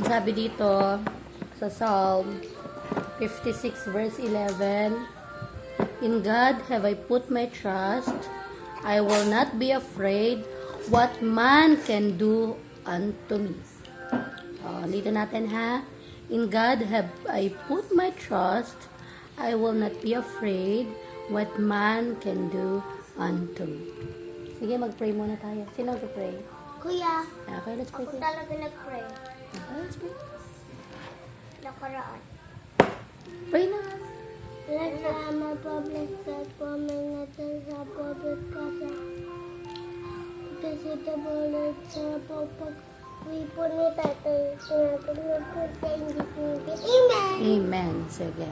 Sabi dito sa Psalm 56 verse 11, In God have I put my trust. I will not be afraid what man can do unto me. Dito natin ha. In God have I put my trust. I will not be afraid what man can do unto me. Sige, mag-pray muna tayo. Sino mag-pray? Kuya, Okay, let's pray. ako talaga nag-pray. Okay, let's pray. Nakaraan. Pray na. Let my public God for my natin sa public kasa. Kasi ito bulod sa pagpapwipo ni tatay. Tinatulog ko sa hindi. Amen! Amen. Sige.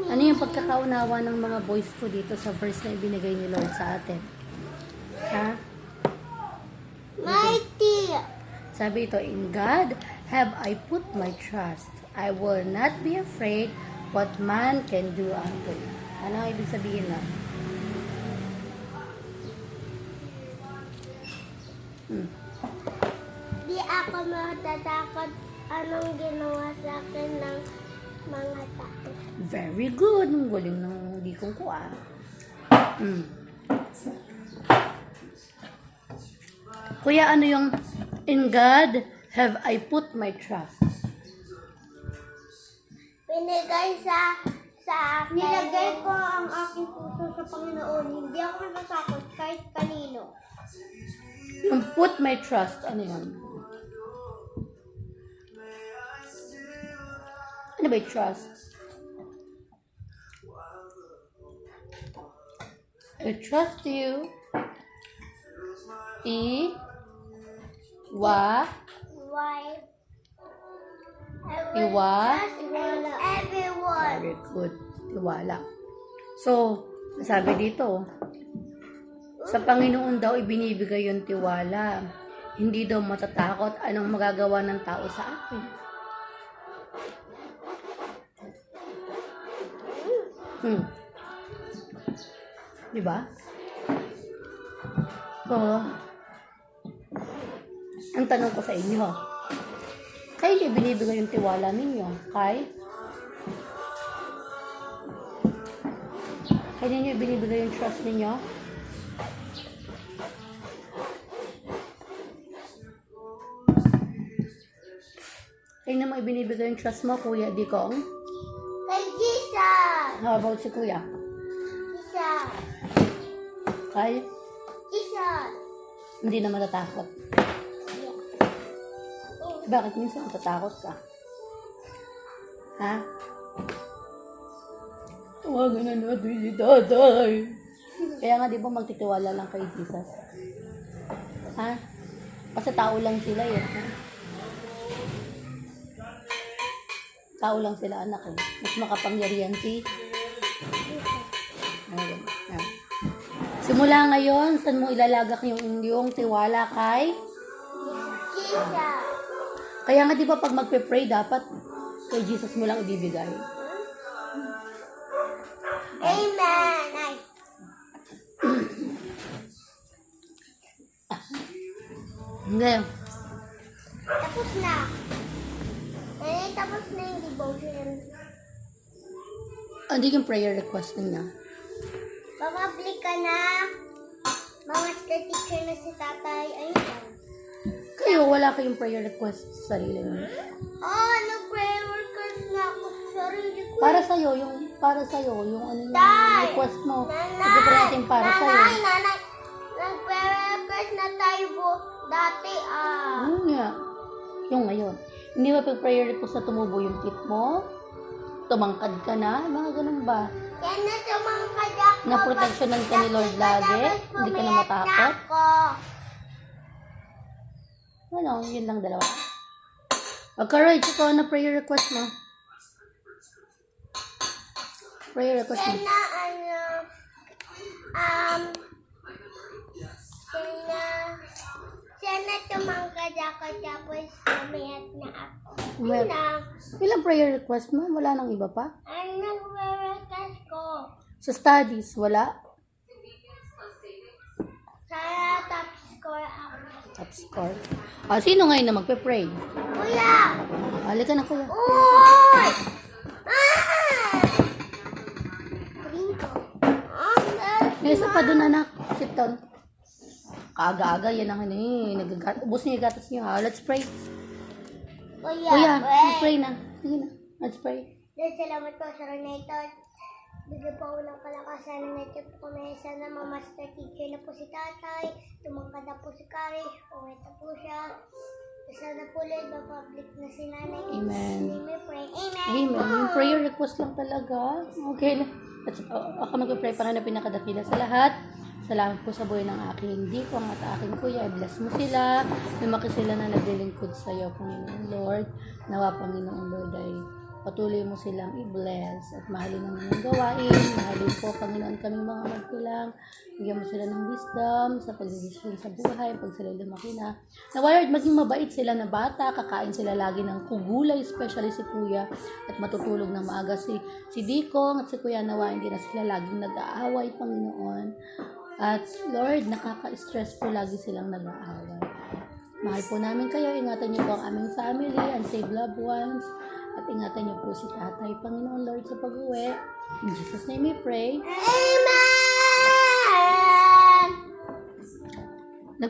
Ano yung pagkakaunawa ng mga boys ko dito sa verse na ibinigay ni Lord sa atin? Ha? Mighty! Sabi ito, In God have I put my trust. I will not be afraid what man can do unto me. Ano ang ibig sabihin na? Di ako matatakot anong ginawa sa akin ng mga tao. Very good. Ang galing ng di kong kuha. Kuya, ano yung In God have I put my trust? Binigay sa akin. Nilagay ko ang aking puso sa Panginoon. Hindi ako natatakot kahit kanino. Yung put my trust, ano yun? Ano ba yung trust? I trust you. Why? I will Iwa? trust in everyone. Very good. Tiwala. So, sabi dito, sa Panginoon daw ibinibigay yung tiwala. Hindi daw matatakot anong magagawa ng tao sa akin. Diba? So, ang tanong ko sa inyo, kayo niyo binibigay yung tiwala ninyo? Kaya niyo binibigay yung trust ninyo? Kaya naman ibinibigay yung trust mo, Kuya Dikong? Kay Jesus! How about si Kuya? Jesus! Kay? Jesus! Hindi na matatakot. Bakit minsan matatakot ka? Ha? Tawagan na natin si tatay. Kaya nga, di ba magtitiwala lang kay Jesus? Ha? Kasi tao lang sila eh. Ha? Tao lang sila, anak eh. Mas makapangyarihan si... Ayan. Simula ngayon, saan mo ilalagak yung iyong tiwala kay? Jesus! Kaya nga di ba pag magpe-pray, dapat kay Jesus mo lang ibibigay. Amen! Ay. Ngayon, Tapos na. Tapos na yung devotion. hindi yung prayer request niya. Pumablik ka na. Mga teacher na si tatay. Ayun. Kayo, wala kayong prayer request sa sarili niyo. Oh, nag-prayer workers na ako sa sarili ko. Para sa'yo, yung ano yung Tay! request mo. Nanay! Ibigay natin para sa'yo. Nanay! Nag-prayer workers na tayo dati Ano nga? Yung ngayon. Hindi ba pag-prayer request na tumubo yung tip mo? Tumangkad ka na? Mga ganun ba? Yan na tumangkad ako. Na proteksyonan ka ni Lord lagi? Hindi ka na matakot? Ano, yun lang dalawa. Courage, ikaw na prayer request mo. Prayer request mo. Sana tumangkad ako tapos pumayat na ako. Well, ilang prayer request mo? Wala nang iba pa? Anong request ko? Sa studies, wala? Sana top score ako. Top score. Sino ngayon na magpe-pray? Kuya! Halika na, kuya. May isa pa doon, anak. Sit down. Kaaga-aga, yan ang ubos niya yung gatas niyo, ha? Let's pray. Kuya, pray na. Sige na. Let's pray. Dahil salamat po sa Renator. Bigyan po ako ng kalakasan na ito po kami. Sana mamaster teacher na po si tatay. Tumangkad na po si Karish. Pumita po siya. Sana po ulit ma-public na si nanay. Amen. May pray. Amen. Amen. Yung prayer request lang talaga. Okay. Ako mag-pray para na pinakadakila sa lahat. Salamat po sa buhay ng aking dikong at aking kuya. I-bless mo sila. Lumaki sila na naglilingkod sa iyo, Panginoon Lord. Nawa, Panginoon Lord, ay patuloy mo silang i-bless at mahalin ang inyong gawain. Mahalin po, Panginoon, kaming mga magkulang. Bigyan mo sila ng wisdom sa pagdidesisyon sa buhay, pag sila lumaki na. Nawa, Lord, maging mabait sila na bata, kakain sila lagi ng kugulay, especially si Kuya, at matutulog ng maaga si Dikong at si Kuya. Nawa, hindi na sila laging nag-aaway, Panginoon. At Lord, nakaka-stress po lagi silang nag-aaway. Mahal po namin kayo. Ingatan niyo po ang aming family and save loved ones. At ingatan niyo po si Tatay, Panginoon Lord, sa pag-uwi. In Jesus' name we pray. Amen.